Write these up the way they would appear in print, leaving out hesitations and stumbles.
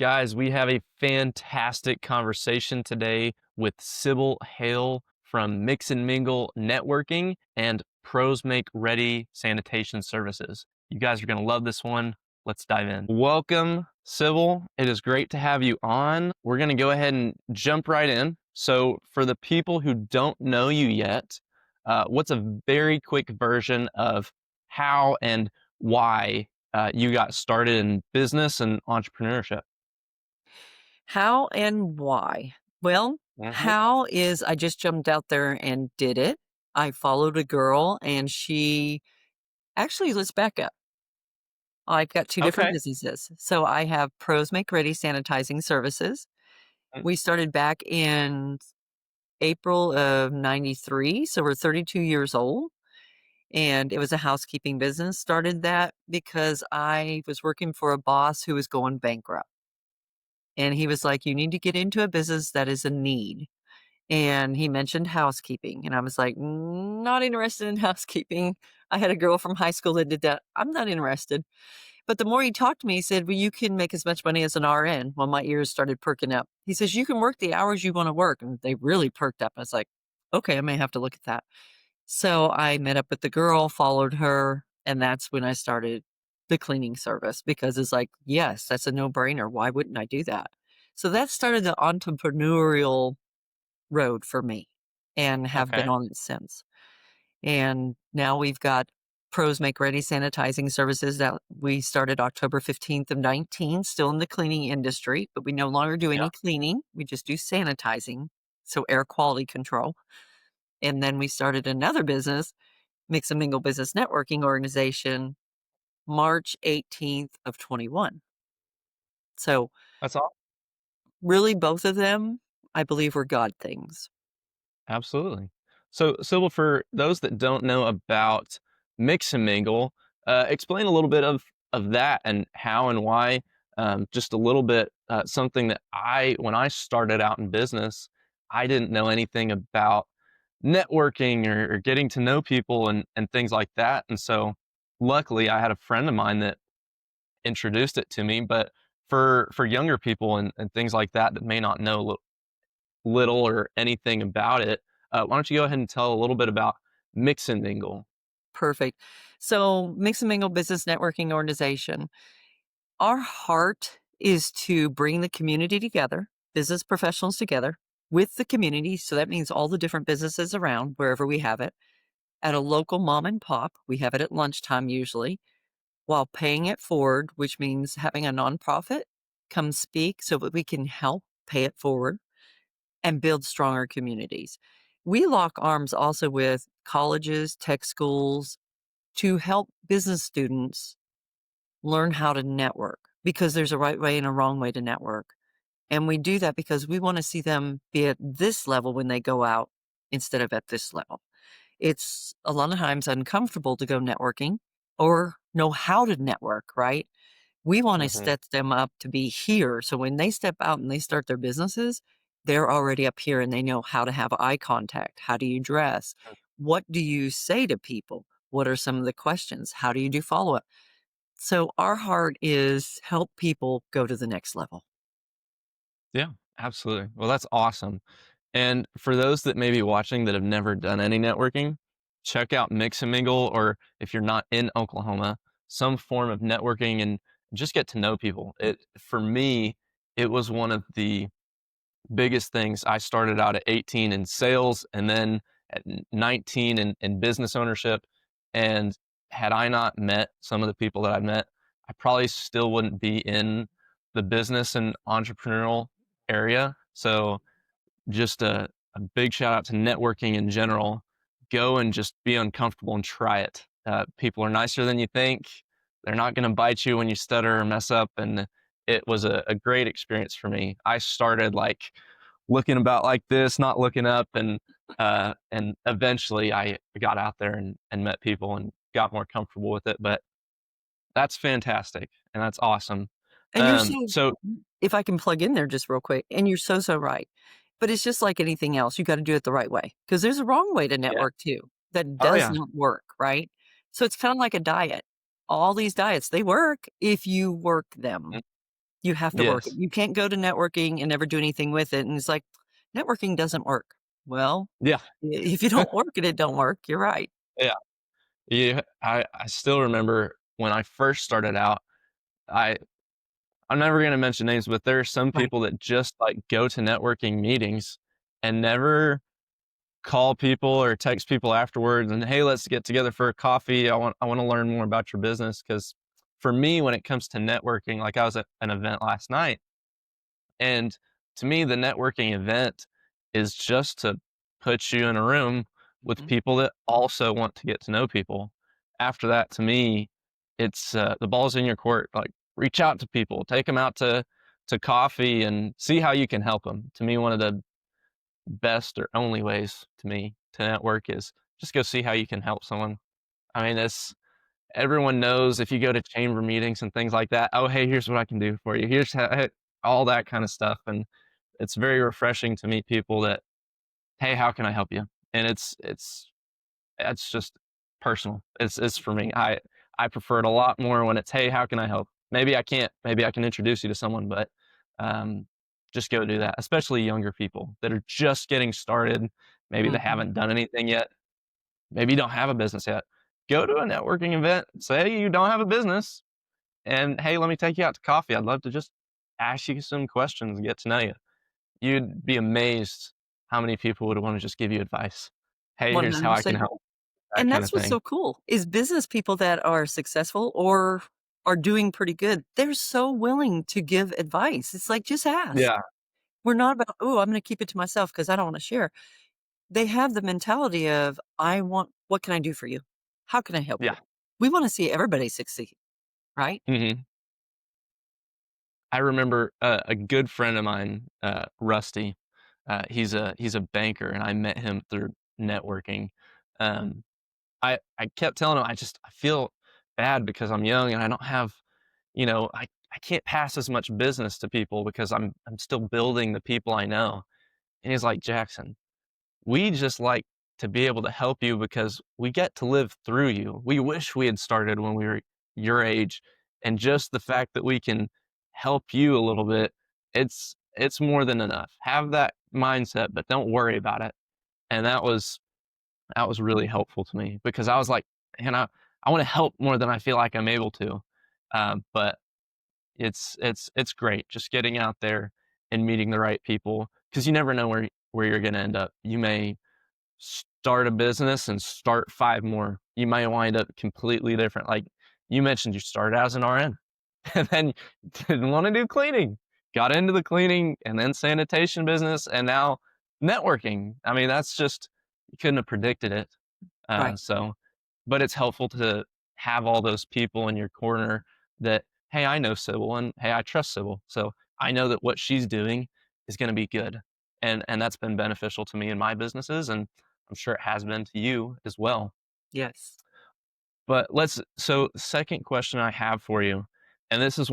Guys, we have a fantastic conversation today with Sybil Hale from Mix and Mingle Networking and Pros Make Ready Sanitation Services. You guys are going to love this one. Let's dive in. Welcome, Sybil. It is great to have you on. We're going to go ahead and jump right in. So, for the people who don't know you yet, what's a very quick version of how and why you got started in business and entrepreneurship? How and why? Well, Mhm. how is I just jumped out there and did it. I followed a girl and let's back up. I've got two different Okay. businesses. So I have Pros Make Ready Sanitizing Services. Mm. We started back in April of 93. So we're 32 years old. And it was a housekeeping business. Started that because I was working for a boss who was going bankrupt. And he was like, you need to get into a business that is a need. And he mentioned housekeeping, and I was like, Not interested in housekeeping. I had a girl from high school that did that. I'm not interested." But the more he talked to me, he said, "Well, you can make as much money as an RN." Well, my ears started perking up. He says, "You can work the hours you wanna work," and they really perked up. I was like, "Okay, I may have to look at that." So I met up with the girl, followed her, and that's when I started the cleaning service because it's like, yes, that's a no-brainer. Why wouldn't I do that? So that started the entrepreneurial road for me and have been Okay. on it since. And now we've got Pros Make Ready sanitizing services that we started October 15th of 19, still in the cleaning industry, but we no longer do Yeah. any cleaning. We just do sanitizing, so air quality control. And then we started another business, Mix and Mingle Business Networking Organization, March 18th of 21. So That's all. really both of them, I believe, were God things. Absolutely. So, Sybil, for those that don't know about Mix and Mingle, explain a little bit of that and how and why. Just a little bit, something that when I started out in business, I didn't know anything about networking or getting to know people and things like that. And so, luckily, I had a friend of mine that introduced it to me. But for younger people and things like that that may not know little or anything about it, why don't you go ahead and tell a little bit about Mix and Mingle? Perfect. So, Mix and Mingle Business Networking Organization, our heart is to bring the community together, business professionals together with the community. So that means all the different businesses around wherever we have it at a local mom and pop. We have it at lunchtime usually while paying it forward, which means having a nonprofit come speak so that we can help pay it forward and build stronger communities. We lock arms also with colleges, tech schools to help business students learn how to network because there's a right way and a wrong way to network. And we do that because we want to see them be at this level when they go out instead of at this level. It's a lot of times uncomfortable to go networking or know how to network, right? We want to Hmm. set them up to be here. So when they step out and they start their businesses, they're already up here and they know how to have eye contact. How do you dress? What do you say to people? What are some of the questions? How do you do follow up? So our heart is help people go to the next level. Yeah, absolutely. Well, that's awesome. And for those that may be watching that have never done any networking, check out Mix and Mingle, or if you're not in Oklahoma, some form of networking and just get to know people. For me, it was one of the biggest things. I started out at 18 in sales and then at 19 in business ownership. And had I not met some of the people that I've met, I probably still wouldn't be in the business and entrepreneurial area. So just a big shout out to networking in general. Go and just be uncomfortable and try it. People are nicer than you think. They're not going to bite you when you stutter or mess up. And it was a great experience for me. I started like looking about like this, not looking up, and eventually I got out there and met people and got more comfortable with it. But that's fantastic and that's awesome. And you're so So if I can plug in there just real quick, and you're so, so right. But it's just like anything else, you gotta do it the right way because there's a wrong way to yeah, network too that oh does yeah, not work, right? So it's kinda like a diet. All these diets, they work if you work them. You have to work it. Yes. You can't go to networking and never do anything with it, and it's like, networking doesn't work. Well, Yeah. if you don't work it, it don't work. You're right. Yeah. Yeah. I still remember when I first started out, I I'm never gonna mention names, but there are some Right. people that just, like, go to networking meetings and never call people or text people afterwards and, "Hey, let's get together for a coffee. I wanna learn more about your business." Because for me, when it comes to networking, like, I was at an event last night, and to me, the networking event is just to put you in a room with Mhm. people that also want to get to know people. After that, to me, it's, the ball's in your court. Like, reach out to people, take them out to coffee and see how you can help them. To me, one of the best or only ways to me to network is just go see how you can help someone. I mean, it's everyone knows if you go to chamber meetings and things like that, "Oh, hey, here's what I can do for you. Here's how," hey, all that kinda stuff, and it's very refreshing to meet people that, "Hey, how can I help you?" And it's just personal. It's for me. I prefer it a lot more when it's, "Hey, how can I help?" Maybe I can't. Maybe I can introduce you to someone, but, um, just go do that, especially younger people that are just getting started. Maybe they Mhm. haven't done anything yet. Maybe you don't have a business yet. Go to a networking event. Say you don't have a business, and, "Hey, let me take you out to coffee. I'd love to just ask you some questions and get to know you." You'd be amazed how many people would wanna just give you advice. "Hey, here's how I can 100%. help," that And kinda that's what's thing. so cool is business people that are successful or are doing pretty good, they're so willing to give advice. It's like, just ask. Yeah, We're not about, "Oh, I'm gonna keep it to myself because I don't wanna share." They have the mentality of, "I want what can I do for you? How can I help you?" yeah, We wanna see everybody succeed, right? mhm. I remember a good friend of mine, Rusty, he's a banker, and I met him through networking. Um, I kept telling him, I feel bad because I'm young and I don't have, I can't pass as much business to people because I'm still building the people I know. And he's like, "Jackson, we just like to be able to help you because we get to live through you. We wish we had started when we were your age, and just the fact that we can help you a little bit, it's more than enough. Have that mindset, but don't worry about it." And that was really helpful to me because I was like, "Man, I want to help more than I feel like I'm able to." But it's great just getting out there and meeting the right people because you never know where you're going to end up. You may start a business and start 5 more. You might wind up completely different. Like you mentioned, you started as an RN and then didn't want to do cleaning, got into the cleaning and then sanitation business, and now networking. I mean, that's just, you couldn't have predicted it. Right. But it's helpful to have all those people in your corner that, hey, I know Sybil, and hey, I trust Sybil. So I know that what she's doing is going to be good. And that's been beneficial to me in my businesses. And I'm sure it has been to you as well. Yes. But so second question I have for you, and this is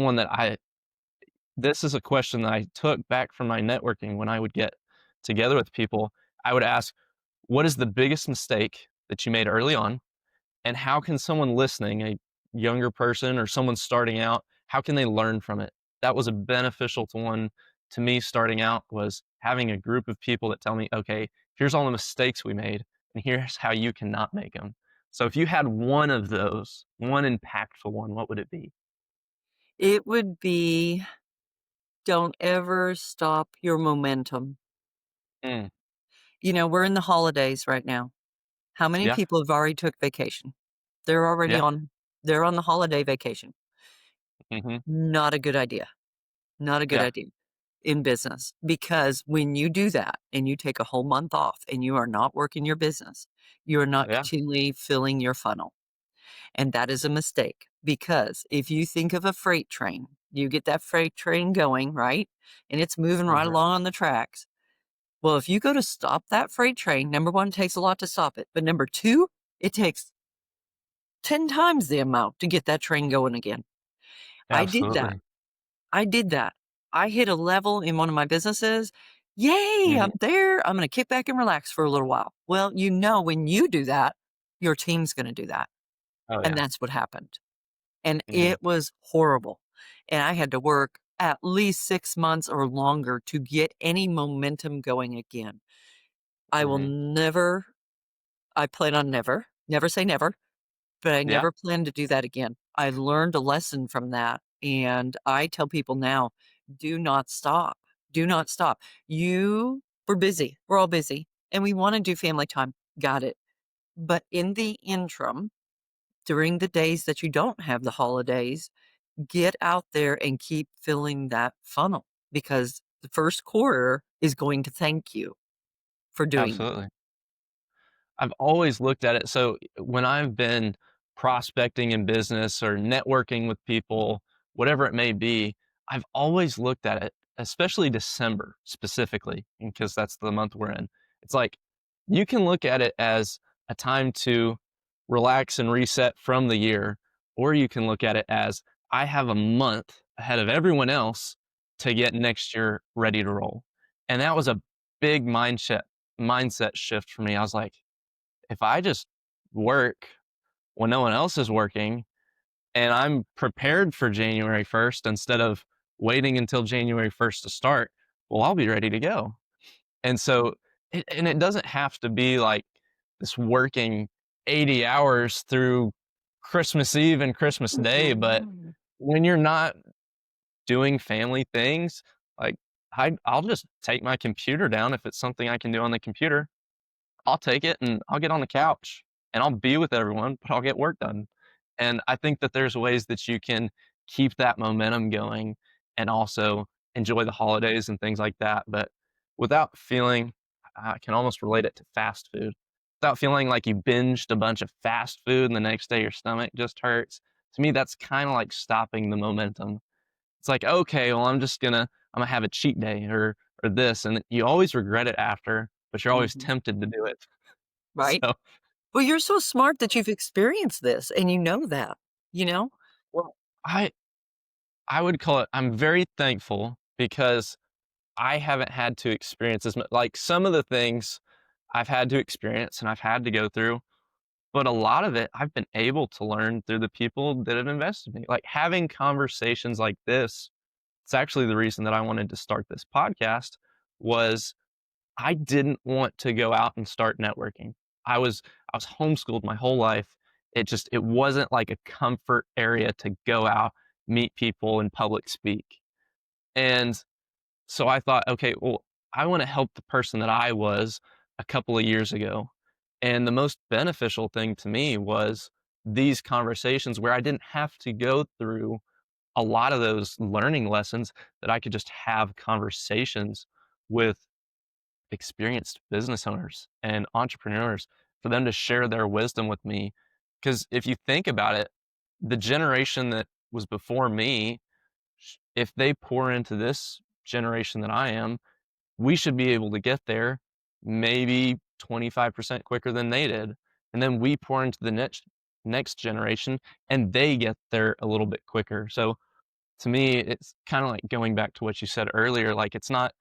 a question that I took back from my networking when I would get together with people. I would ask, what is the biggest mistake that you made early on? And how can someone listening, a younger person or someone starting out, how can they learn from it? That was a beneficial to one to me starting out was having a group of people that tell me, okay, here's all the mistakes we made, and here's how you cannot make them. So if you had one of those, one impactful one, what would it be? It would be, don't ever stop your momentum. Mm, We're in the holidays right now. How many yeah, people have already took vacation? They're already yeah, they're on the holiday vacation. hmm, Not a good idea. Not a good yeah, idea in business because when you do that and you take a whole month off and you are not working your business, you are not yeah, continually filling your funnel. And that is a mistake because if you think of a freight train, you get that freight train going, right? And it's moving right hmm, along on the tracks. Well, if you go to stop that freight train, number one, it takes a lot to stop it. But number two, it takes 10 times the amount to get that train going again. I did that. absolutely. I did that. I hit a level in one of my businesses. Yay, Hmm. I'm there. I'm going to kick back and relax for a little while. Well, when you do that, your team's going to do that. Oh And yeah. that's what happened. And Hmm. it was horrible. And I had to work. at least 6 months or longer to get any momentum going again. I will Mhm. never I plan on never say never, but I Yeah, never plan to do that again. I learned a lesson from that, and I tell people now, "Do not stop. Do not stop." We're busy. We're all busy, and we wanna do family time. Got it. But in the interim, during the days that you don't have the holidays, get out there and keep filling that funnel because the first quarter is going to thank you for doing that. absolutely. I've always looked at it so when I've been prospecting in business or networking with people, whatever it may be, I've always looked at it, especially December specifically, because that's the month we're in. It's like you can look at it as a time to relax and reset from the year, or you can look at it as I have a month ahead of everyone else to get next year ready to roll. And that was a big mindset shift for me. I was like, if I just work when no one else is working and I'm prepared for January 1st instead of waiting until January 1st to start, well, I'll be ready to go. And so, and it doesn't have to be like this working 80 hours through Christmas Eve and Christmas Day, but Mhm. when you're not doing family things, like I'll just take my computer down if it's something I can do on the computer. I'll take it and I'll get on the couch and I'll be with everyone, but I'll get work done. And I think that there's ways that you can keep that momentum going and also enjoy the holidays and things like that. But without feeling, I can almost relate it to fast food. Without feeling like you binged a bunch of fast food and the next day your stomach just hurts. To me, that's kind of like stopping the momentum. It's like, okay, well, I'm gonna have a cheat day or this, and you always regret it after, but you're always Mhm. tempted to do it. Right? So, Well, you're so smart that you've experienced this and you know that, you know? well, I I would call it I'm very thankful because I haven't had to experience as much like some of the things I've had to experience and I've had to go through, but a lot of it I've been able to learn through the people that have invested in me. Like having conversations like this, it's actually the reason that I wanted to start this podcast was I didn't want to go out and start networking. I was homeschooled my whole life. It wasn't like a comfort area to go out, meet people and public speak. And so I thought, okay, well, I want to help the person that I was a couple of years ago. And the most beneficial thing to me was these conversations where I didn't have to go through a lot of those learning lessons that I could just have conversations with experienced business owners and entrepreneurs for them to share their wisdom with me. Because if you think about it, the generation that was before me, if they pour into this generation that I am, we should be able to get there maybe 25% quicker than they did. And then we pour into the next generation and they get there a little bit quicker. So to me, it's kind of like going back to what you said earlier, like it's not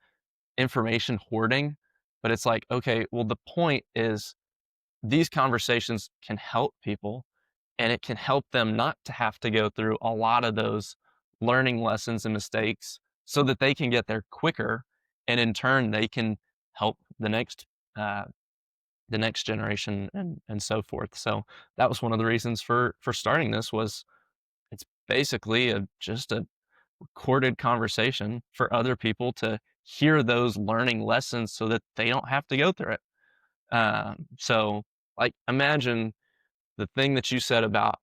information hoarding, but it's like, okay, well, the point is these conversations can help people and it can help them not to have to go through a lot of those learning lessons and mistakes so that they can get there quicker. And in turn, they can help uh, the next generation and so forth. So that was one of the reasons for starting this was it's basically just a recorded conversation for other people to hear those learning lessons so that they don't have to go through it. So, like, imagine the thing that you said about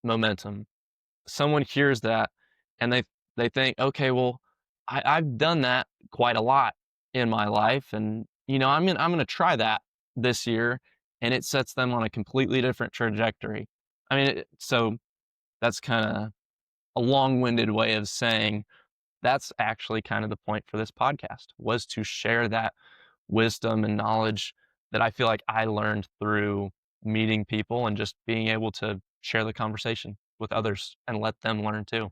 momentum. Someone hears that and they think, okay, well, I've done that quite a lot in my life, and I'm gonna try that this year, and it sets them on a completely different trajectory. I mean, so that's kind of a long-winded way of saying that's actually kind of the point for this podcast was to share that wisdom and knowledge that I feel like I learned through meeting people and just being able to share the conversation with others and let them learn too.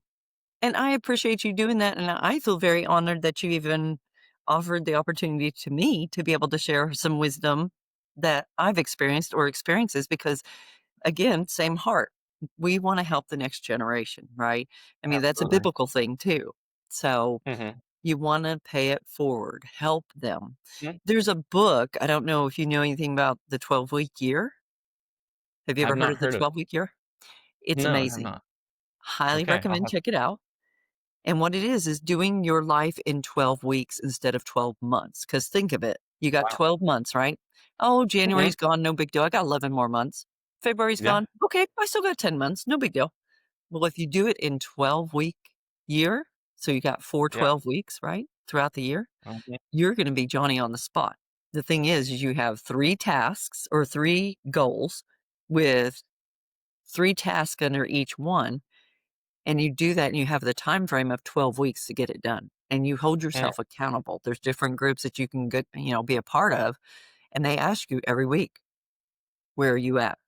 And I appreciate you doing that, and I feel very honored that you even offered the opportunity to me to be able to share some wisdom that I've experienced or experiences because, again, same heart. We wanna help the next generation, right? I mean, that's a Absolutely. biblical thing too. So Mhm. you want to pay it forward, help them. Mhm. There's a book. I don't know if you know anything about the 12-week year. Have you ever I've heard not of the heard of it. 12-week year? It's No, I have amazing. not. Highly Okay, I'll recommend have check it out. And what it is doing your life in 12 weeks instead of 12 months. Because think of it, you got wow. 12 months, right? Oh, Mhm. January's gone, no big deal. I got 11 more months. February's Yeah, gone. Okay, I still got 10 months, no big deal. Well, if you do it in 12-week year, so you got four yeah. 12 weeks, right? Throughout the year, Mhm. you're going to be Johnny on the spot. The thing is you have 3 tasks or 3 goals with 3 tasks under each one, and you do that and you have the time frame of 12 weeks to get it done. And you hold Mm, yourself accountable. There's different groups that you can get, be a part of, and they ask you every week, "Where are you at?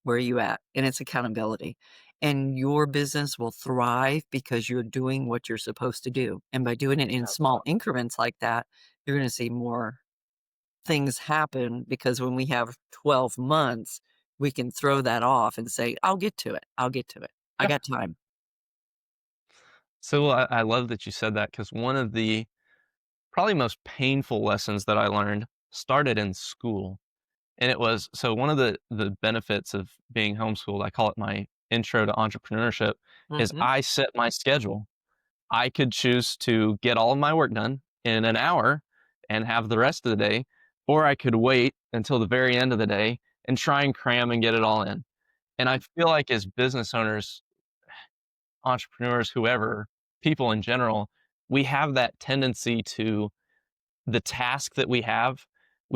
Where are you at?" And it's accountability. And your business will thrive because you're doing what you're supposed to do. And by doing it in small increments like that, you're going to see more things happen because when we have 12 months, we can throw that off and say, "I'll get to it. I'll get to it. I yeah. got time." So I love that you said that because one of the probably most painful lessons that I learned started in school. And it was so one of the benefits of being homeschooled, I call it my intro to entrepreneurship, is Mhm. I set my schedule. I could choose to get all of my work done in an hour and have the rest of the day, or I could wait until the very end of the day and try and cram and get it all in. And I feel like as business owners, entrepreneurs, whoever, people in general, we have that tendency to the task that we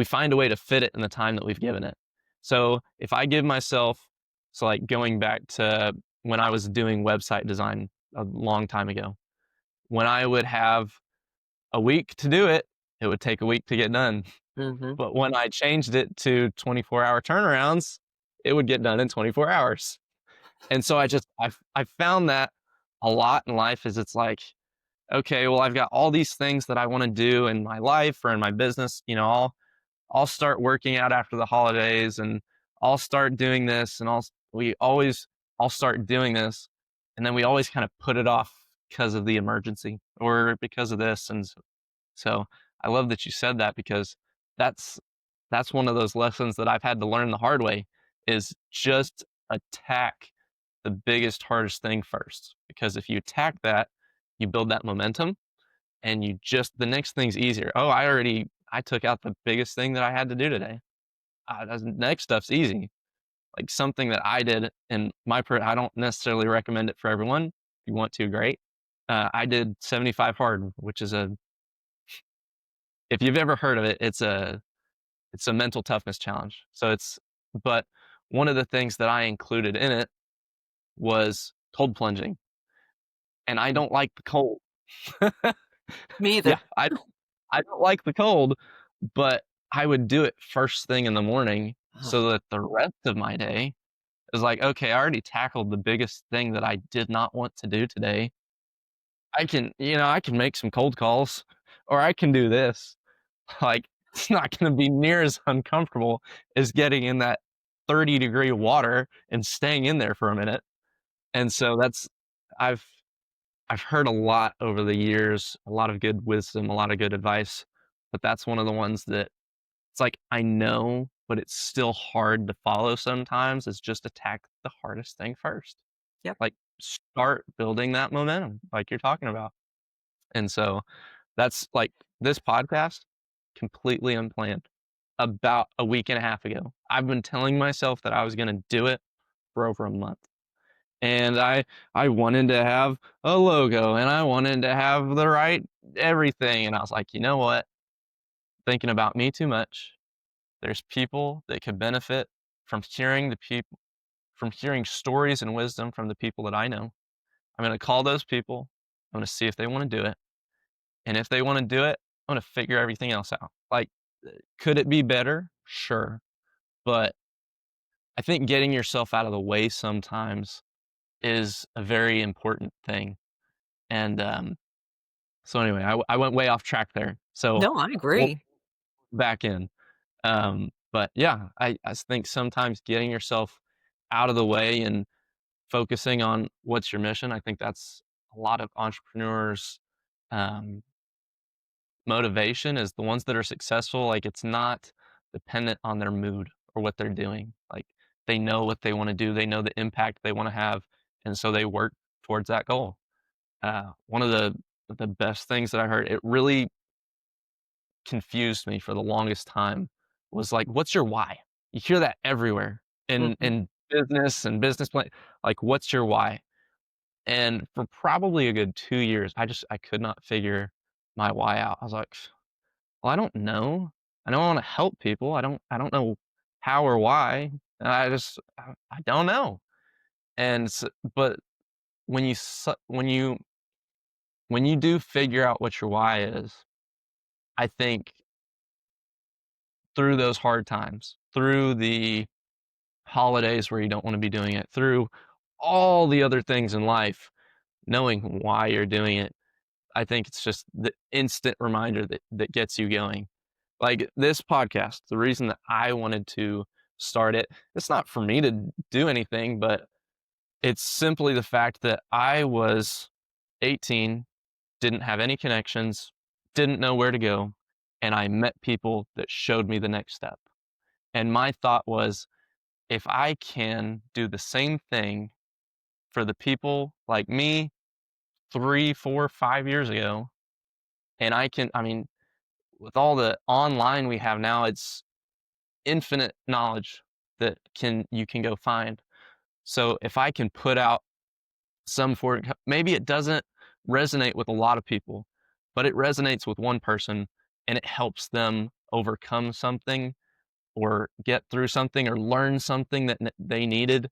find a way to fit it in the time that we've given it. So if I give myself, so like going back to when I was doing website design a long time ago, when I would have a week to do it, it would take a week to get done. Mhm. But when I changed it to 24-hour turnarounds, it would get done in 24 hours. And so I found that a lot in life is it's like, okay, well, I've got all these things that I want to do in my life or in my business. I'll start working out after the holidays and I'll start doing this and I'll start doing this. And then we always kind of put it off because of the emergency or because of this. And so I love that you said that because that's that's one of those lessons that I've had to learn the hard way is just attack the biggest, hardest thing first. Because if you attack that, you build that momentum and you just the next thing's easier. Oh, I took out the biggest thing that I had to do today. The next stuff's easy. Like something that I did in I don't necessarily recommend it for everyone. If you want to, great. I did 75 hard, which is if you've ever heard of it, it's a mental toughness challenge. But one of the things that I included in it was cold plunging, and I Mm. don't like the cold. Me Yeah, either. I don't like the cold, but I would do it first thing in the morning Ugh. so that the rest of my day is like, okay, I already tackled the biggest thing that I did not want to do today. I can make some cold calls or I can do this. Like, it's not going to be near as uncomfortable as getting in that 30-degree water and staying in there for a minute. And so I've I've heard a lot over the years, a lot of good wisdom, a lot of good advice, but that's one of the ones that it's like I know, but it's still hard to follow sometimes is just attack the hardest thing first. Yep. Like start building that momentum like you're talking about. And so that's like this podcast completely unplanned about a week and a half ago. I've been telling myself that I was going to do it for over a month. And I wanted to have a logo and I wanted to have the right everything and I was like, "You know what? Thinking about me too much. There's people that could benefit from from hearing stories and wisdom from the people that I know. I'm going to call those people. I'm going to see if they want to do it. And if they want to do it, I'm going to figure everything else out." Like, could it be better? Sure. But I think getting yourself out of the way sometimes is a very important thing. And so anyway, I went way off track there. So No, I we'll agree. back in. But yeah, I think sometimes getting yourself out of the way and focusing on what's your mission. I think that's a lot of entrepreneurs. um, motivation is the ones that are successful, like, it's not dependent on their mood or what they're doing. Like, they know what they wanna do, they know the impact they wanna have, and so they work towards that goal. One of the best things that I heard, it really confused me for the longest time, was like, "What's your why?" You hear that everywhere Mhm. in business and business plan, like, "What's your why?" And for probably a good 2 years, I could not figure my why out. I was like, "Well, I don't know. I know I wanna help people. I don't know how or why. I don't know." And s but when you s when you do figure out what your why is, I think through those hard times, through the holidays where you don't wanna be doing it, through all the other things in life, knowing why you're doing it, I think it's just the instant reminder that gets you going. Like this podcast, the reason that I wanted to start it, it's not for me to do anything, but it's simply the fact that I was 18, didn't have any connections, didn't know where to go, and I met people that showed me the next step. And my thought was, if I can do the same thing for the people like me 3, 4, 5 years ago, and I mean, with all the online we have now, it's infinite knowledge that can you can go find. So if I can put out some for maybe it doesn't resonate with a lot of people, but it resonates with one person and it helps them overcome something or get through something or learn something that they needed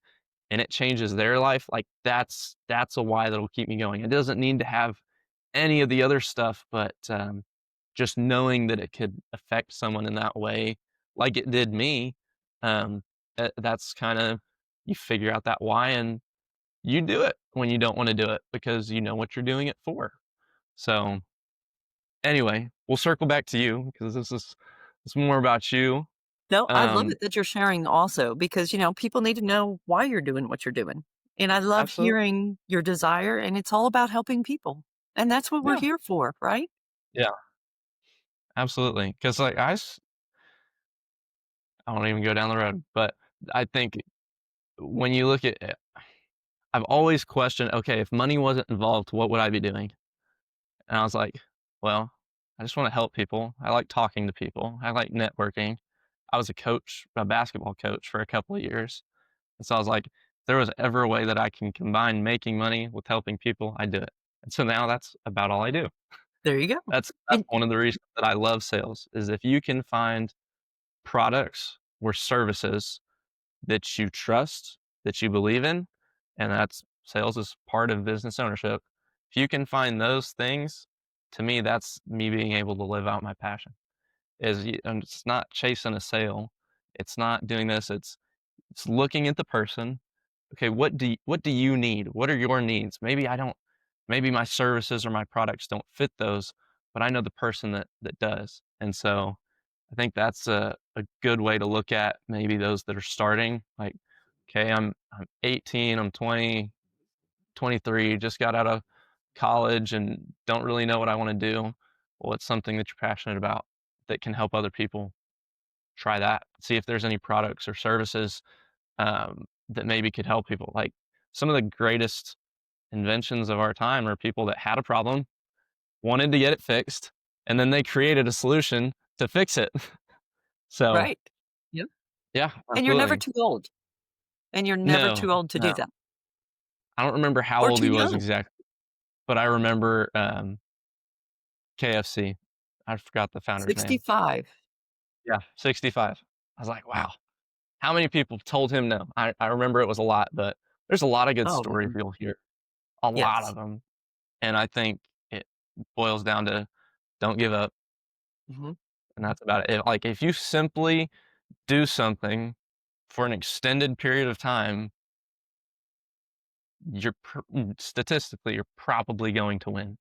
and it changes their life, like that's a why that'll keep me going. It doesn't need to have any of the other stuff, but just knowing that it could affect someone in that way, like it did me, um, that's kind of you figure out that why and you do it when you don't want to do it because you know what you're doing it for. So anyway, we'll circle back to you because this is it's more about you. No, I love Um, it that you're sharing also because, people need to know why you're doing what you're doing. And I love absolutely, hearing your desire, and it's all about helping people. And that's what we're yeah, here for, right? yeah, absolutely. Because like I won't even go down the road, but I think when you look at it, I've always questioned, okay, if money wasn't involved, what would I be doing? And I was like, well, I just want to help people. I like talking to people. I like networking. I was a coach, a basketball coach for a couple of years. And so I was like, if there was ever a way that I can combine making money with helping people, I do it. And so now that's about all I do. There you go. That's And one of the reasons that I love sales is if you can find products or services that you trust, that you believe in, and that's sales is part of business ownership. If you can find those things, to me, that's me being able to live out my passion. And it's not chasing a sale. It's not doing this. It's looking at the person. Okay, what do you need? What are your needs? Maybe my services or my products don't fit those, but I know the person that does. And so I think that's a good way to look at maybe those that are starting. Like, okay, I'm 18, I'm 20, 23, just got out of college and don't really know what I want to do. Well, it's something that you're passionate about that can help other people. Try that. See if there's any products or services that maybe could help people. Like some of the greatest inventions of our time are people that had a problem, wanted to get it fixed, and then they created a solution to fix it. So right. Yep. yeah, And you're never absolutely. too old. And you're never No, too old to no. do that I don't remember how or old too he was young. exactly, but I remember, KFC. I forgot the founder's name. 65. Yeah, 65. I was like, "Wow, how many people told him no?" I remember it was a lot, but there's a lot of good Oh, stories man. you'll hear, a lot Yes. of them, and I think it boils down to don't give up, Mhm. and that's about it. Like, if you simply do something for an extended period of time, statistically, you're probably going to win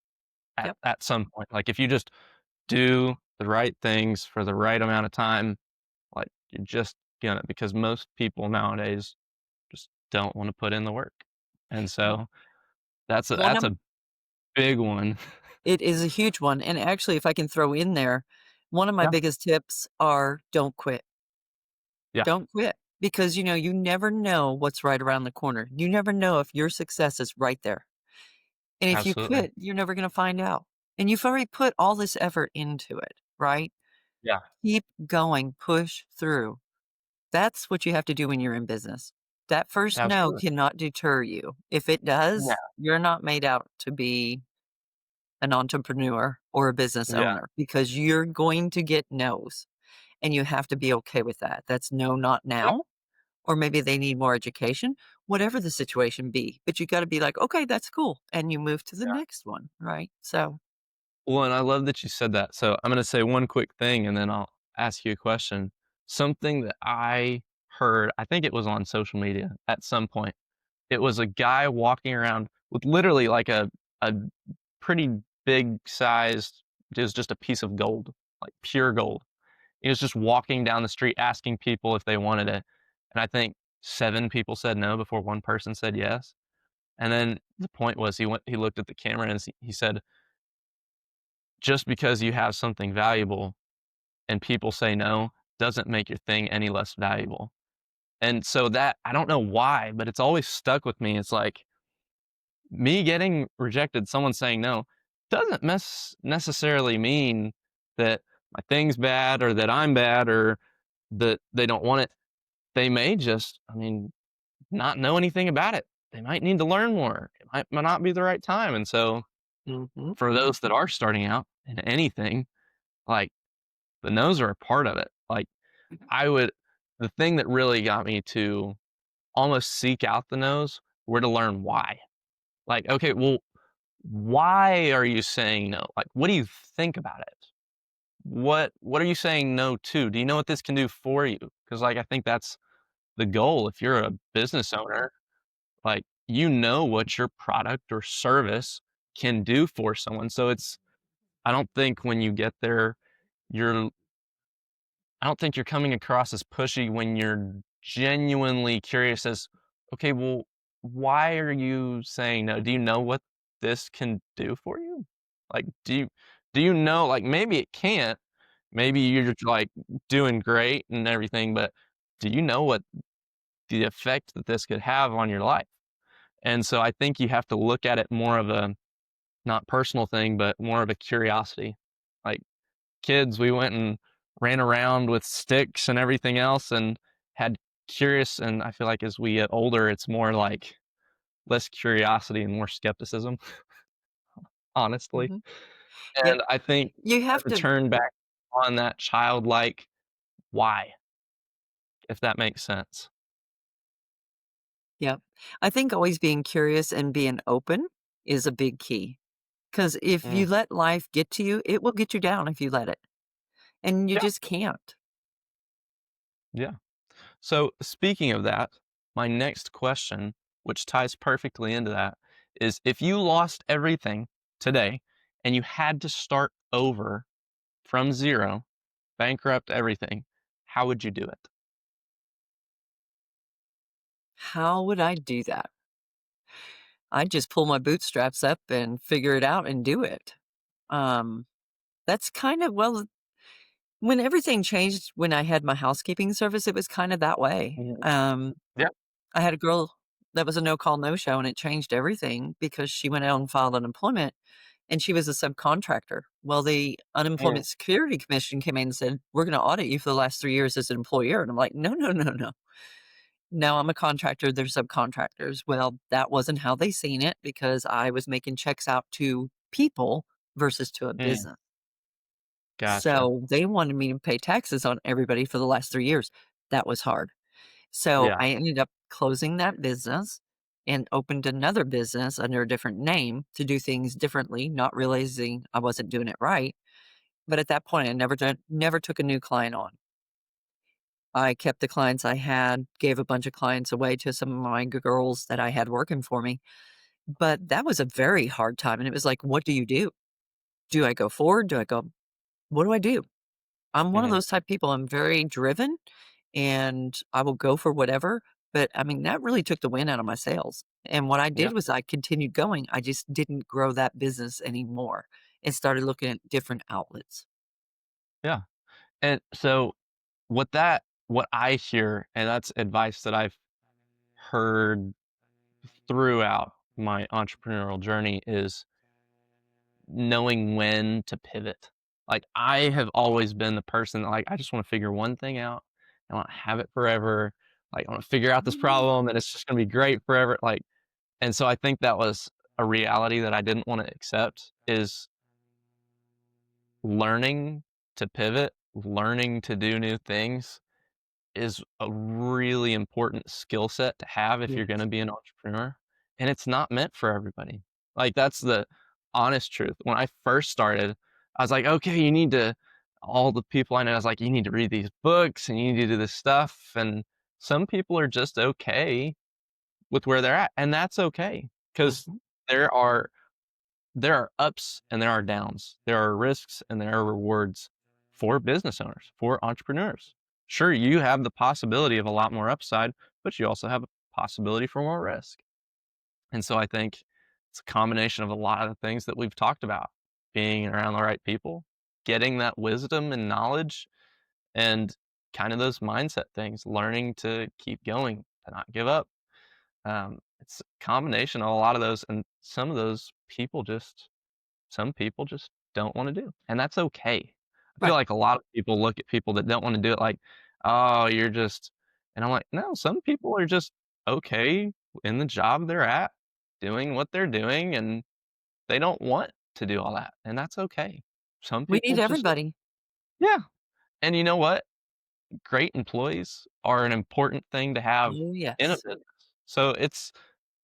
Yep. at some point. Like, if you just do the right things for the right amount of time, like, you're just gonna because most people nowadays just don't wanna put in the work. And Yep. so Well, that's a big one. It is a huge one, and actually, if I can throw in there, one of my Yeah. biggest tips are don't quit. Yeah. Don't quit because, you never know what's right around the corner. You never know if your success is right there. And if you Absolutely. quit, you're never gonna find out. And you've already put all this effort into it, right? Yeah. Keep going, push through. That's what you have to do when you're in business. That first no Absolutely. cannot deter you. If it Yeah. does, you're not made out to be an entrepreneur or a business Yeah. owner because you're going to get no's and you have to be okay with that. That's no, not Yep. now. Or maybe they need more education, whatever the situation be. But you got to be like, okay, that's cool. And you move to the Yeah. next one, right? So, Well, and I love that you said that. So I'm gonna say one quick thing and then I'll ask you a question. Something that I heard, I think it was on social media at some point. It was a guy walking around with literally like a pretty big sized, it was just a piece of gold, like pure gold. He was just walking down the street asking people if they wanted it. And I think 7 people said no before one person said yes. And then the point was he looked at the camera and he said, "Just because you have something valuable and people say no doesn't make your thing any less valuable." And so that I don't know why, but it's always stuck with me. It's like me getting rejected, someone saying no, doesn't necessarily mean that my thing's bad or that I'm bad or that they don't want it. They may just, I mean, not know anything about it. They might need to learn more. It might not be the right time. And so mhm, for those that are starting out in anything, like the no's are a part of it. Like I would, the thing that really got me to almost seek out the no's were to learn why. Like, okay, well, why are you saying no? Like, what do you think about it? What are you saying no to? Do you know what this can do for you? Because like I think that's the goal. If you're a business owner, like you know what your product or service can do for someone. So it's I don't think when you get there, you're I don't think you're coming across as pushy when you're genuinely curious as, okay, well, why are you saying no? Do you know what this can do for you? Like, do you know, like maybe it can't, maybe you're just like doing great and everything, but do you know what the effect that this could have on your life? And so I think you have to look at it more of a not personal thing, but more of a curiosity. Like kids, we went and ran around with sticks and everything else and had curious and I feel like as we get older, it's more like less curiosity and more skepticism, honestly. mhm. Yep. And I think You you have have to to turn back on that childlike why, if that makes sense. Yep. I think always being curious and being open is a big key. Because if you Mm, let life get to you, it will get you down if you let it, and you yeah, just can't. yeah. So speaking of that, my next question, which ties perfectly into that, is if you lost everything today and you had to start over from zero, bankrupt everything, how would you do it? How would I do that? I'd just pull my bootstraps up and figure it out and do it. Um, that's kind of well, when everything changed when I had my housekeeping service, it was kind of that way. Mhm. Yeah. I had a girl that was a no call, no show, and it changed everything because she went out and filed unemployment and she was a subcontractor. Well, the Mm, Unemployment Security Commission came in and said, we're going to audit you for the last 3 years as an employer. And I'm like, no, no, no, no. No, I'm a contractor. They're subcontractors. Well, that wasn't how they seen it because I was making checks out to people versus to a mm, business. gotcha. So they wanted me to pay taxes on everybody for the last 3 years. That was hard. So Yeah. I ended up closing that business and opened another business under a different name to do things differently, not realizing I wasn't doing it right. But at that point, I never took a new client on. I kept the clients I had, gave a bunch of clients away to some of my girls that I had working for me. But that was a very hard time. And it was like, what do you do? Do I go forward? Do I go, what do I do? I'm one of Mhm. those type of people. I'm very driven and I will go for whatever. But I mean, that really took the wind out of my sails. And what I Yeah. did was I continued going. I just didn't grow that business anymore. and started looking at different outlets. Yeah. And so what I hear, and that's advice that I've heard throughout my entrepreneurial journey, is knowing when to pivot. Like, I have always been the person that, like, I just wanna figure one thing out. I wanna have it forever. Like, I wanna figure out this problem, and it's just gonna be great forever, like, and so I think that was a reality that I didn't wanna accept, is learning to pivot, learning to do new things is a really important skill set to have if you're Yes. gonna be an entrepreneur, and it's not meant for everybody. Like, that's the honest truth. When I first started, I was like, "Okay, you need to," all the people I know, I was like, "You need to read these books, and you need to do this stuff," and some people are just okay with where they're at, and that's okay, 'cause Mhm. there are there are ups and there are downs. There are risks and there are rewards for business owners, for entrepreneurs. Sure, you have the possibility of a lot more upside, but you also have a possibility for more risk. And so I think it's a combination of a lot of the things that we've talked about, being around the right people, getting that wisdom and knowledge, and kind of those mindset things, learning to keep going, to not give up. It's a combination of a lot of those, and some people just don't wanna do, and that's okay. I feel Right. like a lot of people look at people that don't wanna do it like, "Oh, you're just," and I'm like, "No, some people are just okay in the job they're at, doing what they're doing, and they don't want to do all that, and that's okay." Some We people need just, everybody. yeah, and you know what? Great employees are an important thing to have Oh, in a yes. business. So it's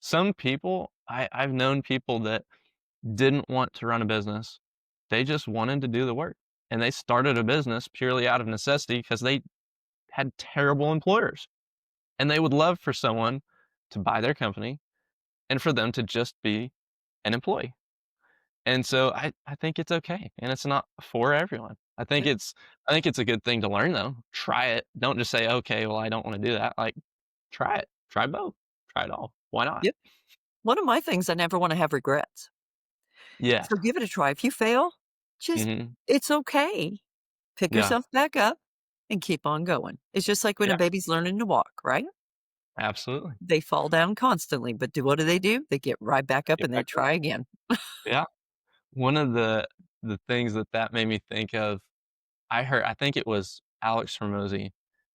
some people, I've known people that didn't want to run a business. They just wanted to do the work, and they started a business purely out of necessity because they had terrible employers, and they would love for someone to buy their company and for them to just be an employee. And so I think it's okay, and it's not for everyone. Yep. I think it's a good thing to learn, though. Try it. Don't just say, "Okay, well, I don't wanna do that." Like, try it. Try both. Try it all. Why not? Yep. One of my things, I never wanna have regrets. Yes. So give it a try. If you fail, just Mhm. it's okay. Pick Yeah. yourself back up and keep on going. It's just like when Yeah. a baby's learning to walk, right? Absolutely. They fall down constantly, but what do? They get right back up Get and they back up. try again. Yeah. One of the things that made me think of, I think it was Alex Hormozy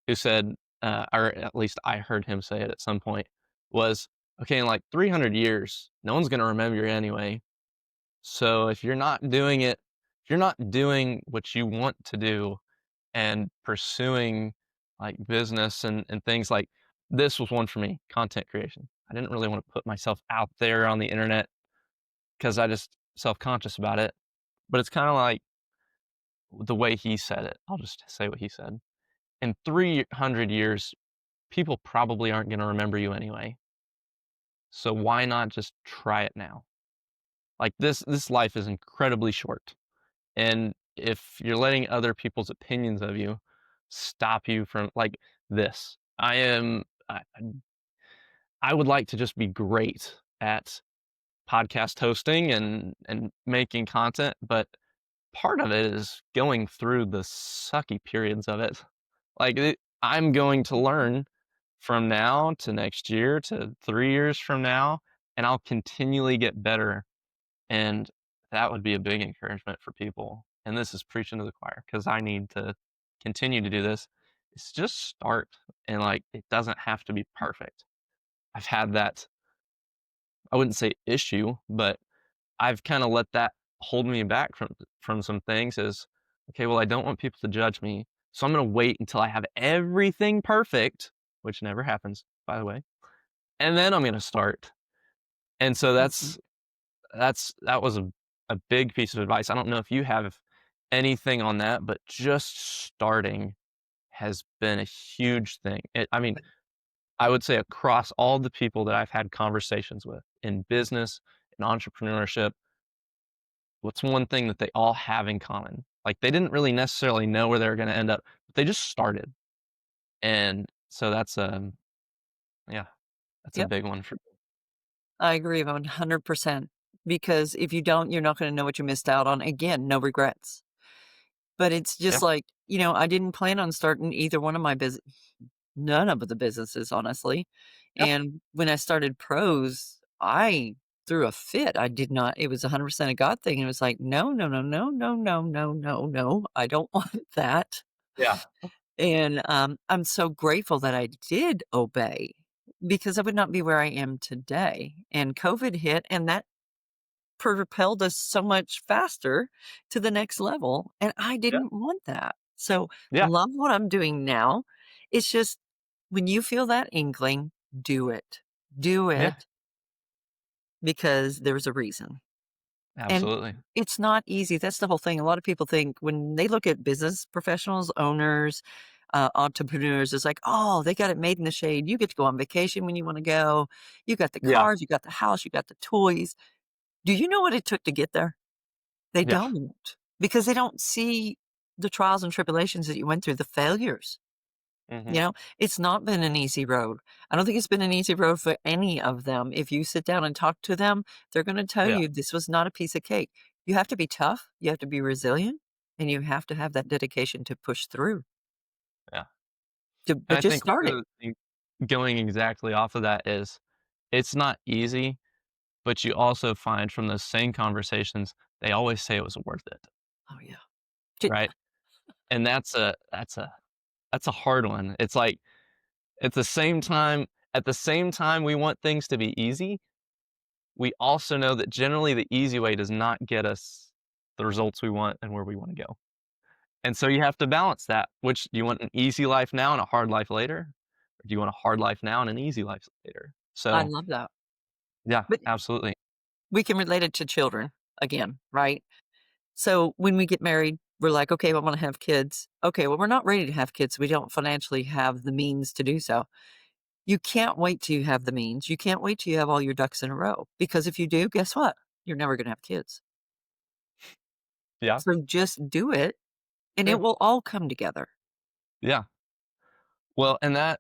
who said, or at least I heard him say it at some point, was, "Okay, in like 300 years, no one's gonna remember you anyway. So if you're not doing what you want to do and pursuing like business and things like," this was one for me, content creation. I didn't really want to put myself out there on the internet because I just self-conscious about it. But it's kind of like the way he said it. I'll just say what he said. In 300 years, people probably aren't going to remember you anyway. So why not just try it now? Like, this life is incredibly short. And if you're letting other people's opinions of you stop you from like this, I would like to just be great at podcast hosting and making content, but part of it is going through the sucky periods of it. I'm going to learn from now to next year to 3 years from now, and I'll continually get better, and that would be a big encouragement for people, and this is preaching to the choir because I need to continue to do this. It's just start, and, like, it doesn't have to be perfect. I've had that, I wouldn't say issue, but I've kinda let that hold me back from some things is, "Okay, well, I don't want people to judge me, so I'm gonna wait until I have everything perfect," which never happens, by the way, "and then I'm gonna start." And so Mhm. that was a big piece of advice. I don't know if you have anything on that, but just starting has been a huge thing. I mean, I would say across all the people that I've had conversations with in business, in entrepreneurship, what's one thing that they all have in common? Like, they didn't really necessarily know where they were gonna end up, but they just started. And so yeah, that's a Yep. big one for me. I agree 100%. because if you don't, you're not gonna know what you missed out on. Again, no regrets. But it's just Yeah. like, I didn't plan on starting either one of my none of the businesses, honestly. Yeah. And when I started Pros, I threw a fit. I did not it was 100% a God thing. And it was like, "No, no, no, no, no, no, no, no, no. I don't want that." Yeah. And, I'm so grateful that I did obey because I would not be where I am today. And COVID hit, and that propelled us so much faster to the next level, and I Yeah. didn't want that. So, Yeah. love what I'm doing now. It's just when you feel that inkling, do it. Do Yeah. it because there's a reason. And Absolutely. it's not easy. That's the whole thing. A lot of people think when they look at business professionals, owners, entrepreneurs, it's like, oh, they got it made in the shade. You get to go on vacation when you want to go. You got the Yeah. cars, you got the house, you got the toys. Do you know what it took to get there? They Yeah. don't, because they don't see the trials and tribulations that you went through, the failures. Mhm. It's not been an easy road. I don't think it's been an easy road for any of them. If you sit down and talk to them, they're gonna tell Yeah. you this was not a piece of cake. You have to be tough, you have to be resilient, and you have to have that dedication to push through. Yeah. And But I just think start one it. of the things going exactly off of that is it's not easy, but you also find from those same conversations, they always say it was worth it, Oh, yeah. J right? And that's a hard one. It's like at the same time we want things to be easy, we also know that generally the easy way does not get us the results we want and where we wanna go. And so you have to balance that. Which do you want an easy life now and a hard life later? Or do you want a hard life now and an easy life later? I So, love that. yeah, But absolutely. we can relate it to children again, right? So when we get married, we're like, "Okay, I wanna have kids." Okay, well, we're not ready to have kids. We don't financially have the means to do so. You can't wait till you have the means. You can't wait till you have all your ducks in a row, because if you do, guess what? You're never gonna have kids. Yeah, So just do it, and it sure. will all come together. Yeah. Well, and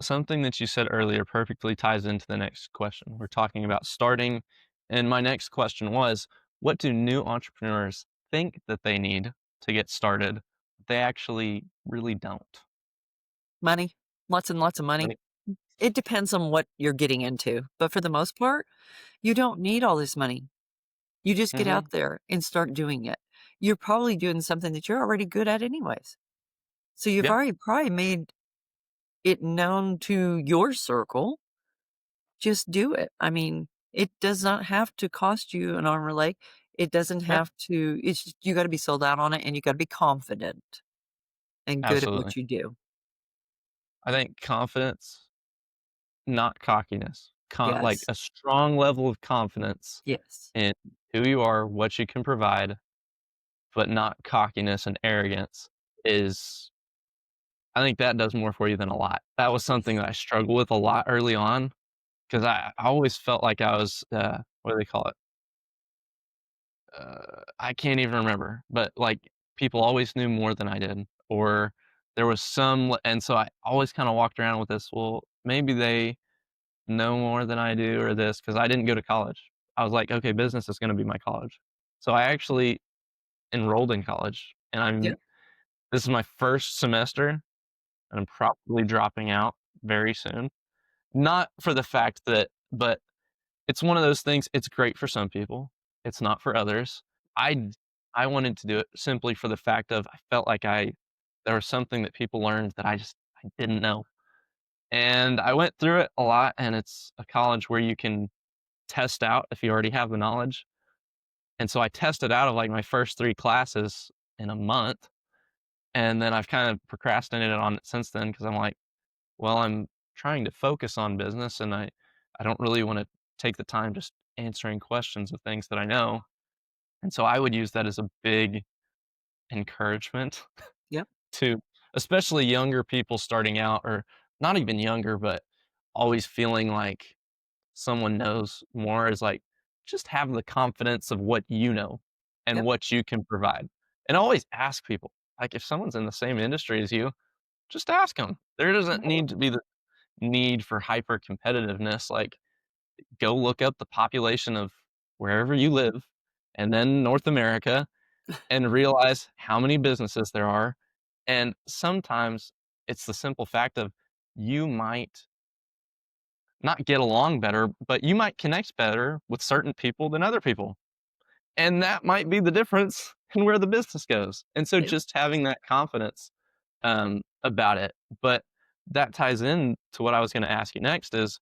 something that you said earlier perfectly ties into the next question. We're talking about starting, and my next question was, what do new entrepreneurs think that they need to get started? They actually really don't. Money, lots and lots of money. Right? It depends on what you're getting into, but for the most part, you don't need all this money. You just get Mhm. out there and start doing it. You're probably doing something that you're already good at anyways. So you've Yeah, already probably made it known to your circle. Just do it. I mean, it does not have to cost you an arm or leg. It doesn't yeah, have to it's just you gotta be sold out on it, and you gotta be confident and good at absolutely. what you do. I think confidence, not cockiness. Like Yes. a strong level of confidence Yes. in who you are, what you can provide, but not cockiness and arrogance is I think that does more for you than a lot. That was something Yes. that I struggled with a lot early on because I always felt like I was, what do they call it? I can't even remember, but, like, people always knew more than I did, or there was and so I always kinda walked around with this, "Well, maybe they know more than I do or this because I didn't go to college. I was like, "Okay, business is gonna be my college." So I actually enrolled in college, and Yeah. this is my 1st semester, and I'm probably dropping out very soon. Not for the fact that but it's one of those things, it's great for some people, it's not for others. I I wanted to do it simply for the fact of I felt like there was something that people learned that I didn't know, and I went through it a lot, and it's a college where you can test out if you already have the knowledge, and so I tested out of, like, my first 3 classes in a month, and then I've kind of procrastinated on it since then because 'cause I'm like, "Well, I'm trying to focus on business, and I don't really wanna take the time just answering questions of things that I know," and so I would use that as a big encouragement Yep. to especially younger people starting out or not even younger, but always feeling like someone knows more is like, just have the confidence of what you know and Yep. what you can provide. And always ask people. Like if someone's in the same industry as you, just ask them. There doesn't Right. need to be the need for hyper competitiveness. Like go look up the population of wherever you live, and then North America, and realize how many businesses there are. And sometimes it's the simple fact of you might not get along better, but you might connect better with certain people than other people. And that might be the difference in where the business goes. And so Yep. just having that confidence about it. But that ties in to what I was going to ask you next is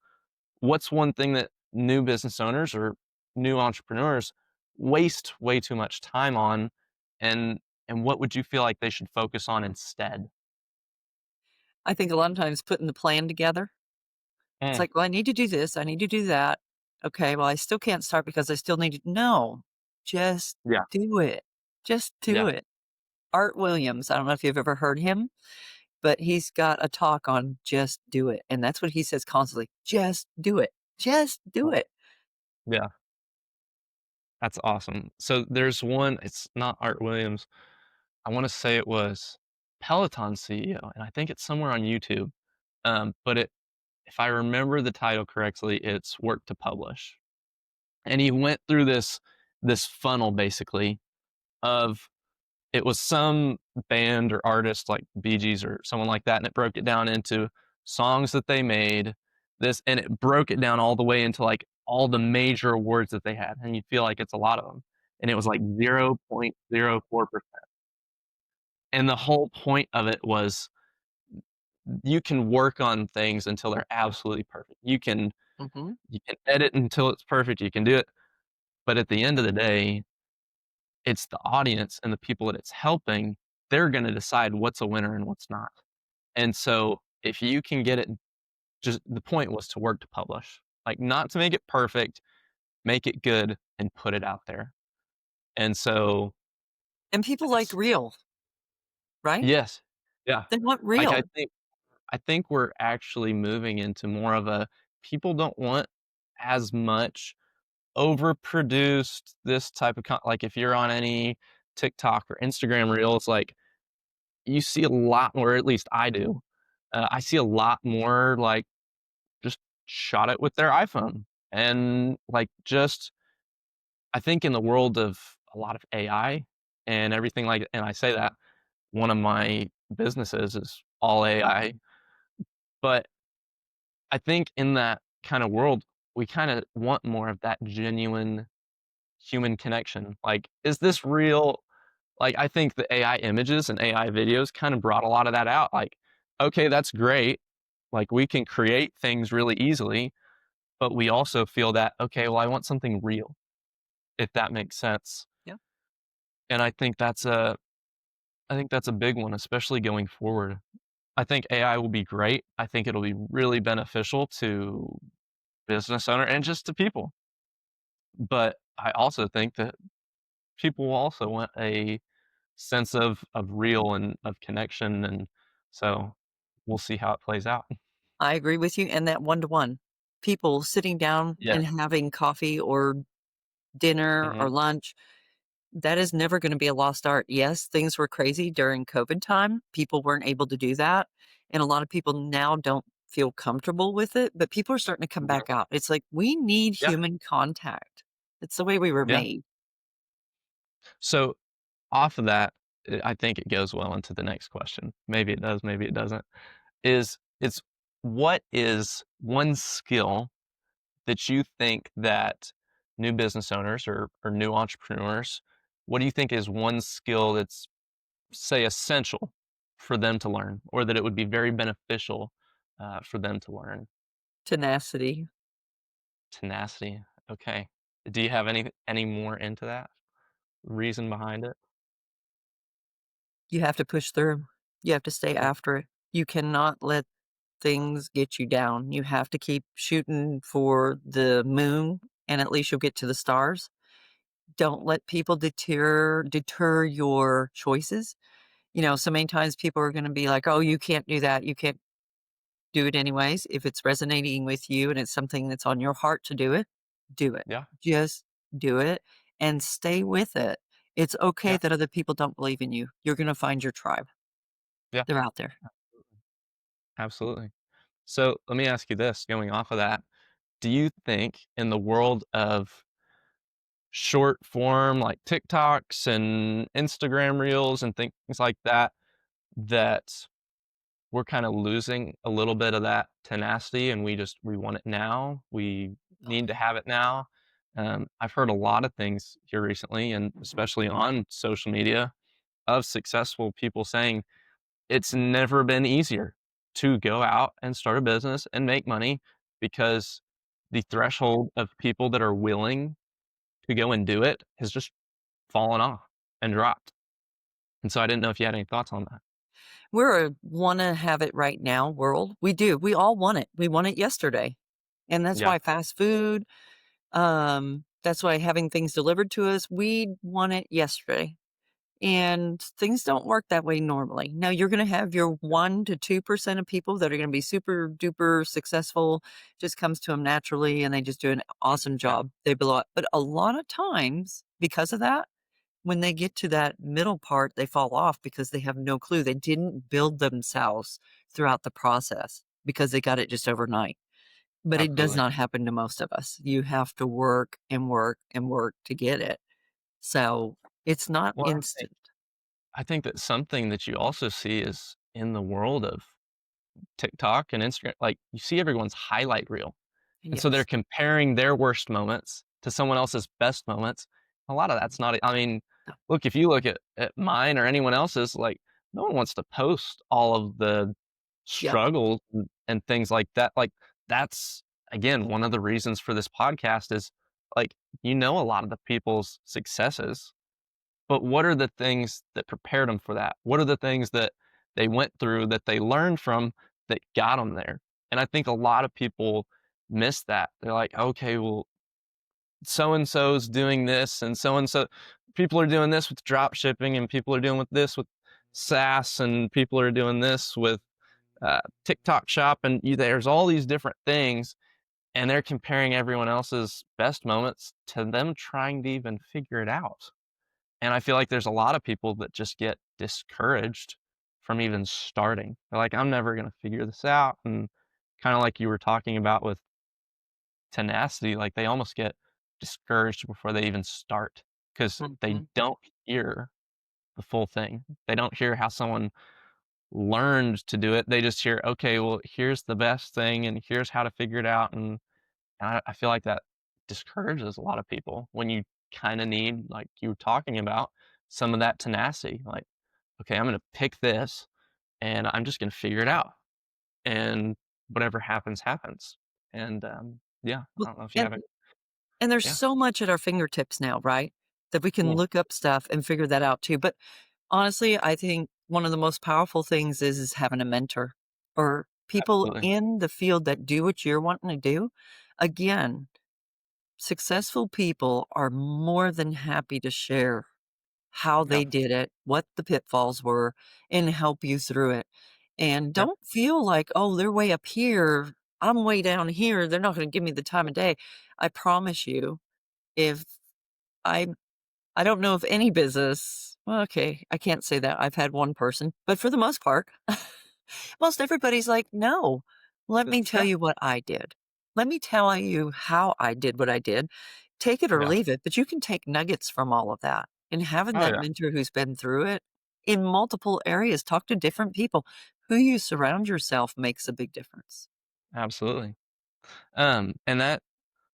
what's one thing that new business owners or new entrepreneurs waste way too much time on and and what would you feel like they should focus on instead? I think a lot of times putting the plan together, it's Mm, like, "Well, I need to do this, I need to do that. Okay, well, I still can't start because I still need to" No, just yeah, do it. Just do yeah. it. Art Williams, I don't know if you've ever heard him, but he's got a talk on just do it, and that's what he says constantly, "Just do it. Just do Oh, it." yeah, that's awesome. So there's one, it's not Art Williams. I want to say it was Peloton CEO, and I think it's somewhere on YouTube. But if I remember the title correctly, it's Work to Publish. And he went through this funnel basically of it was some band or artist like Bee Gees or someone like that, and it broke it down into songs that they made, this and it broke it down all the way into, like, all the major awards that they had, and you feel like it's a lot of them, and it was like 0.04%, and the whole point of it was you can work on things until they're absolutely perfect. Mhm. You can edit until it's perfect, you can do it, but at the end of the day, it's the audience and the people that it's helping, they're gonna decide what's a winner and what's not. And so, if you can get it just the point was to work to publish. Like, not to make it perfect, make it good and put it out there. And so, And people like it's real, right? yes. Yeah. They want Like, real. I think we're actually moving into more of a people don't want as much overproduced this type of like, if you're on any TikTok or Instagram Reels, like, you see a lot more, or at least I do. I see a lot more, like, just shot it with their iPhone, and, like, just I think in the world of a lot of AI and everything like and I say that, one of my businesses is all AI, but I think in that kinda world, we kinda want more of that genuine human connection. Like, is this real? Like, I think the AI images and AI videos kinda brought a lot of that out. Like, okay, that's great. Like, we can create things really easily, but we also feel that, okay, well, I want something real, if that makes sense. Yeah. And I think that's a big one, especially going forward. I think AI will be great. I think it'll be really beneficial to business owner and just to people. But I also think that people will also want a sense of real and of connection, and so we'll see how it plays out. I agree with you, and that one-to-one. People sitting down Yeah. and having coffee or dinner Mhm. or lunch, that is never gonna be a lost art. Yes, things were crazy during COVID time. People weren't able to do that, and a lot of people now don't feel comfortable with it, but people are starting to come Yeah. back out. It's like, we need Yeah. human contact. It's the way we were Yeah. made. So, off of that, I think it goes well into the next question. Maybe it does, maybe it doesn't. It's what is one skill that you think that new business owners or new entrepreneurs, what do you think is one skill that's, say, essential for them to learn, or that it would be very beneficial for them to learn? Tenacity. Tenacity. Okay. Do you have any more into that reason behind it? You have to push through. You have to stay Yeah. after it. You cannot let things get you down. You have to keep shooting for the moon, and at least you'll get to the stars. Don't let people deter your choices. You know, so many times people are gonna be like, "Oh, you can't do that. You can't do it anyways." If it's resonating with you and it's something that's on your heart to do it, do it. Yeah. Just do it and stay with it. It's okay Yeah. that other people don't believe in you. You're gonna find your tribe. Yeah. They're out there. Absolutely. So let me ask you this, going off of that. Do you think in the world of short form like TikToks and Instagram reels and things like that, that we're kinda losing a little bit of that tenacity, and we want it now. We need to have it now. I've heard a lot of things here recently, and especially on social media, of successful people saying it's never been easier to go out and start a business and make money because the threshold of people that are willing to go and do it has just fallen off and dropped. And so I didn't know if you had any thoughts on that. We're a wanna have it right now world. We do. We all want it. We want it yesterday. And that's Yeah, why fast food, that's why having things delivered to us, we want it yesterday. And things don't work that way normally. Now you're gonna have your 1 to 2% of people that are gonna be super duper successful, just comes to them naturally, and they just do an awesome yeah, job. They blow up. But a lot of times, because of that, when they get to that middle part, they fall off because they have no clue. They didn't build themselves throughout the process because they got it just overnight. But it does absolutely. not happen to most of us. You have to work and work and work to get it. So it's not Well, instant. I think that something that you also see is in the world of TikTok and Instagram, like, you see everyone's highlight reel. And so they're Yes. comparing their worst moments to someone else's best moments. A lot of that's not I mean, No. look, if you look at mine or anyone else's, like, no one wants to post all of the Yep. struggles and things like that. Like, that's, again, one of the reasons for this podcast is, like, a lot of the people's successes, but what are the things that prepared them for that? What are the things that they went through that they learned from that got them there? And I think a lot of people miss that. They're like, okay, well, so and so's doing this, and so people are doing this with drop shipping, and people are doing with this with SaaS, and people are doing this with TikTok shop, and there's all these different things, and they're comparing everyone else's best moments to them trying to even figure it out. And I feel like there's a lot of people that just get discouraged from even starting. They're like, I'm never going to figure this out. And kind of like you were talking about with tenacity, like they almost get discouraged before they even start because they Mhm. don't hear the full thing. They don't hear how someone learned to do it. They just hear, okay, well, here's the best thing and here's how to figure it out. And I feel like that discourages a lot of people when you kinda need, like you were talking about, some of that tenacity, like, "Okay, I'm gonna pick this, and I'm just gonna figure it out, and whatever happens, happens." And, yeah, I Well, don't know if you and have it. and there's Yeah, so much at our fingertips now, right? That we can yeah, look up stuff and figure that out too. But honestly, I think one of the most powerful things is having a mentor or people absolutely. in the field that do what you're wanting to do. Again, successful people are more than happy to share how Yep, they did it, what the pitfalls were, and help you through it. And yep, don't feel like, "Oh, they're way up here. I'm way down here. They're not gonna give me the time of day." I promise you, if I I don't know if any business well, okay, I can't say that. I've had one person, but for the most part, most everybody's like, "No, let me tell yeah, you what I did. Let me tell you how I did what I did. Take it or yeah. leave it, but you can take nuggets from all of that." And having Oh, that yeah, mentor who's been through it in multiple areas, talk to different people. Who you surround yourself makes a big difference. absolutely. And that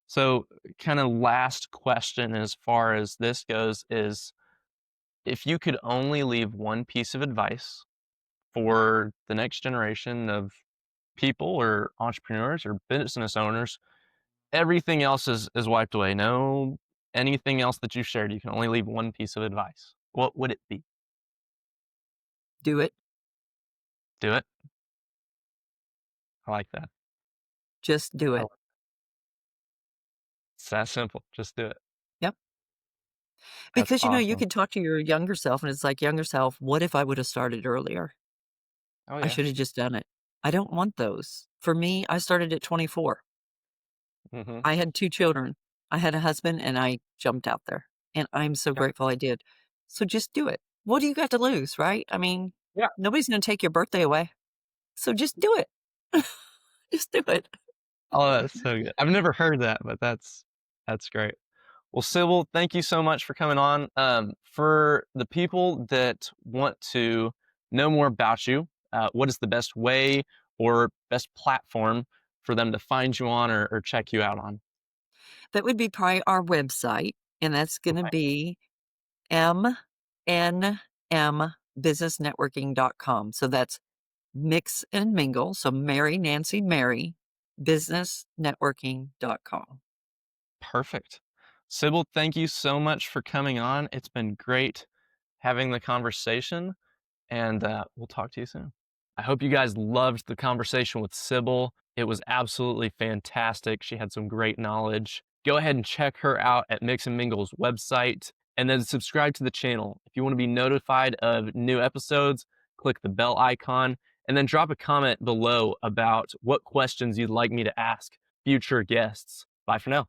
so kinda last question as far as this goes is, if you could only leave one piece of advice for the next generation of people or entrepreneurs or business owners, everything else is wiped away. No anything else that you shared. You can only leave one piece of advice. What would it be? Do it. Do it. I like that. Just do I it. like it's that simple. Just do it. Yep. That's Because, you awesome. could talk to your younger self and it's like, "Younger self, what if I would have started earlier? Oh I yeah. should have just done it." I don't want those. For me, I started at 24. Hmm. I had 2 children. I had a husband, and I jumped out there, and I'm so Yeah. grateful I did. So just do it. What do you got to lose, right? I mean, Yeah. nobody's gonna take your birthday away, so just do it. Just do it. Oh, that's so good. I've never heard that, but that's great. Well, Sybil, thank you so much for coming on. For the people that want to know more about you, what is the best way or best platform for them to find you on or check you out on? That would be probably our website, and that's gonna Okay, be mnmbusinessnetworking.com. So that's mix and mingle. So Mary, Nancy, Mary, businessnetworking.com. perfect. Sybil, thank you so much for coming on. It's been great having the conversation, and we'll talk to you soon. I hope you guys loved the conversation with Sybil. It was absolutely fantastic. She had some great knowledge. Go ahead and check her out at Mix and Mingle's website and then subscribe to the channel. If you want to be notified of new episodes, click the bell icon and then drop a comment below about what questions you'd like me to ask future guests. Bye for now.